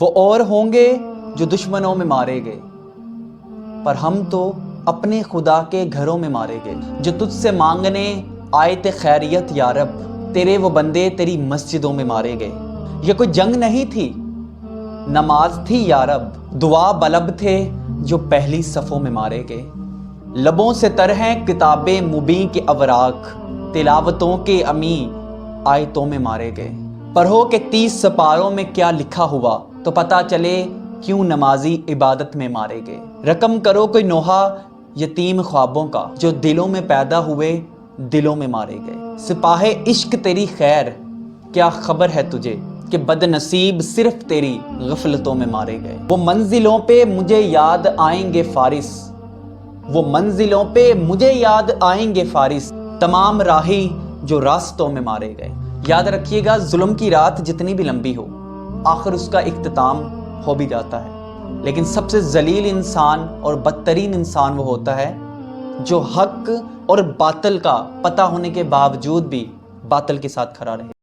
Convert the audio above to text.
وہ اور ہوں گے جو دشمنوں میں مارے گئے، پر ہم تو اپنے خدا کے گھروں میں مارے گئے۔ جو تجھ سے مانگنے آئے تھے خیریت یا رب، تیرے وہ بندے تیری مسجدوں میں مارے گئے۔ یہ کوئی جنگ نہیں تھی، نماز تھی یا رب، دعا بلب تھے جو پہلی صفوں میں مارے گئے۔ لبوں سے تر ہیں کتابیں مبیں کے اوراق، تلاوتوں کے امی آیتوں میں مارے گئے۔ پڑھو کہ 30 سپاروں میں کیا لکھا ہوا، تو پتہ چلے کیوں نمازی عبادت میں مارے گئے۔ رقم کرو کوئی نوحہ یتیم خوابوں کا، جو دلوں میں پیدا ہوئے دلوں میں مارے گئے۔ سپاہ عشق تیری خیر کیا خبر ہے تجھے، کہ بد نصیب صرف تیری غفلتوں میں مارے گئے۔ وہ منزلوں پہ مجھے یاد آئیں گے فارس، وہ منزلوں پہ مجھے یاد آئیں گے فارس، تمام راہی جو راستوں میں مارے گئے۔ یاد رکھیے گا، ظلم کی رات جتنی بھی لمبی ہو، آخر اس کا اختتام ہو بھی جاتا ہے، لیکن سب سے ذلیل انسان اور بدترین انسان وہ ہوتا ہے جو حق اور باطل کا پتہ ہونے کے باوجود بھی باطل کے ساتھ کھڑا رہے۔